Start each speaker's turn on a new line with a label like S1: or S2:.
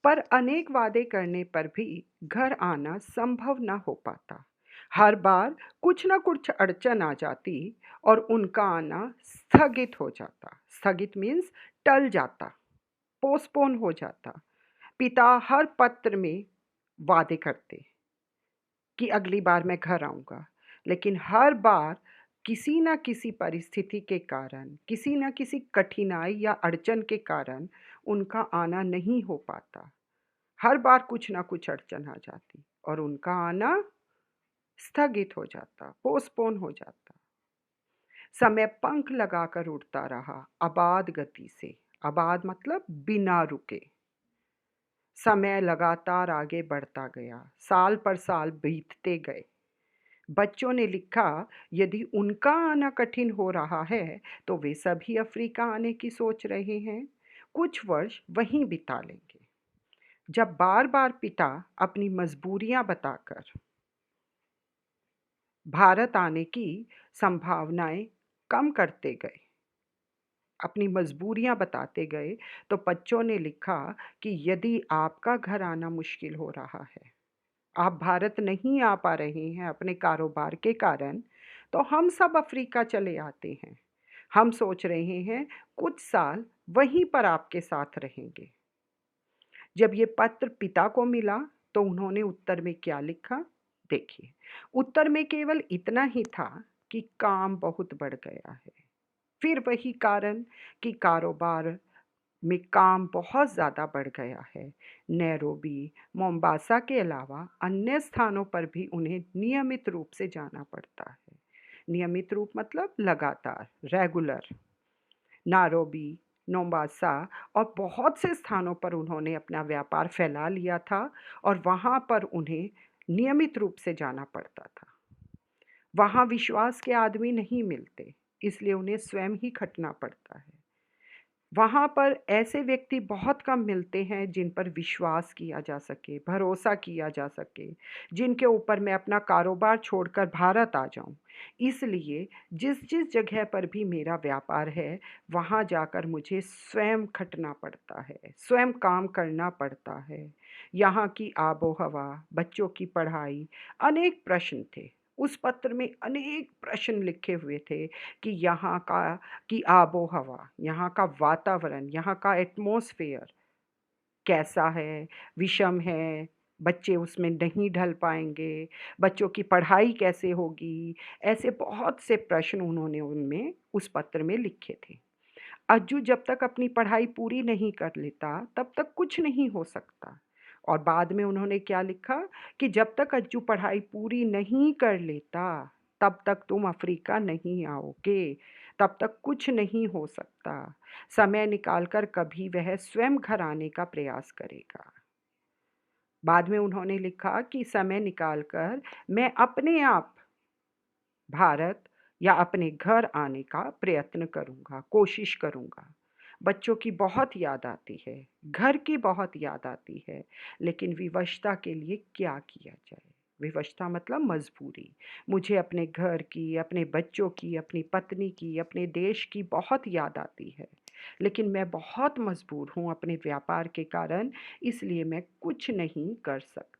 S1: पर अनेक वादे करने पर भी घर आना संभव न हो पाता। हर बार कुछ न कुछ अड़चन आ जाती और उनका आना स्थगित हो जाता। स्थगित मीन्स टल जाता, पोस्टपोन हो जाता। पिता हर पत्र में वादे करते कि अगली बार मैं घर आऊँगा, लेकिन हर बार किसी न किसी परिस्थिति के कारण, किसी न किसी कठिनाई या अड़चन के कारण उनका आना नहीं हो पाता। हर बार कुछ न कुछ अड़चन आ जाती और उनका आना स्थगित हो जाता, पोस्टपोन हो जाता। समय पंख लगाकर उड़ता रहा अबाध गति से। अबाध मतलब बिना रुके। समय लगातार आगे बढ़ता गया, साल पर साल बीतते गए। बच्चों ने लिखा, यदि उनका आना कठिन हो रहा है तो वे सभी अफ्रीका आने की सोच रहे हैं। कुछ वर्ष वहीं बिता लेंगे। जब बार बार पिता अपनी मजबूरियां बताकर भारत आने की संभावनाएं कम करते गए, अपनी मजबूरियां बताते गए, तो बच्चों ने लिखा कि यदि आपका घर आना मुश्किल हो रहा है, आप भारत नहीं आ पा रहे हैं अपने कारोबार के कारण, तो हम सब अफ्रीका चले आते हैं। हम सोच रहे हैं कुछ साल वहीं पर आपके साथ रहेंगे। जब ये पत्र पिता को मिला तो उन्होंने उत्तर में क्या लिखा? देखिए, उत्तर में केवल इतना ही था कि काम बहुत बढ़ गया है। फिर वही कारण कि कारोबार में काम बहुत ज़्यादा बढ़ गया है। नैरोबी, मोम्बासा के अलावा अन्य स्थानों पर भी उन्हें नियमित रूप से जाना पड़ता है। नियमित रूप मतलब लगातार, रेगुलर। नारोबी, मोम्बासा और बहुत से स्थानों पर उन्होंने अपना व्यापार फैला लिया था और वहाँ पर उन्हें नियमित रूप से जाना पड़ता था। वहाँ विश्वास के आदमी नहीं मिलते, इसलिए उन्हें स्वयं ही खटना पड़ता है। वहाँ पर ऐसे व्यक्ति बहुत कम मिलते हैं जिन पर विश्वास किया जा सके, भरोसा किया जा सके, जिनके ऊपर मैं अपना कारोबार छोड़कर भारत आ जाऊँ। इसलिए जिस जिस जगह पर भी मेरा व्यापार है, वहाँ जाकर मुझे स्वयं खटना पड़ता है, स्वयं काम करना पड़ता है। यहाँ की आबो-हवा, बच्चों की पढ़ाई, अनेक प्रश्न थे। उस पत्र में अनेक प्रश्न लिखे हुए थे कि यहाँ का की आबो-हवा, यहाँ का वातावरण, यहाँ का एटमॉस्फेयर कैसा है, विषम है, बच्चे उसमें नहीं ढल पाएँगे, बच्चों की पढ़ाई कैसे होगी, ऐसे बहुत से प्रश्न उन्होंने उनमें उस पत्र में लिखे थे। अज्जू जब तक अपनी पढ़ाई पूरी नहीं कर लेता, तब तक कुछ नहीं हो सकता। और बाद में उन्होंने क्या लिखा कि जब तक अज्जू पढ़ाई पूरी नहीं कर लेता, तब तक तुम अफ्रीका नहीं आओगे, तब तक कुछ नहीं हो सकता। समय निकालकर कभी वह स्वयं घर आने का प्रयास करेगा। बाद में उन्होंने लिखा कि समय निकालकर मैं अपने आप भारत या अपने घर आने का प्रयत्न करूँगा, कोशिश करूँगा। बच्चों की बहुत याद आती है, घर की बहुत याद आती है, लेकिन विवशता के लिए क्या किया जाए? विवशता मतलब मजबूरी। मुझे अपने घर की, अपने बच्चों की, अपनी पत्नी की, अपने देश की बहुत याद आती है, लेकिन मैं बहुत मजबूर हूँ अपने व्यापार के कारण, इसलिए मैं कुछ नहीं कर सकता।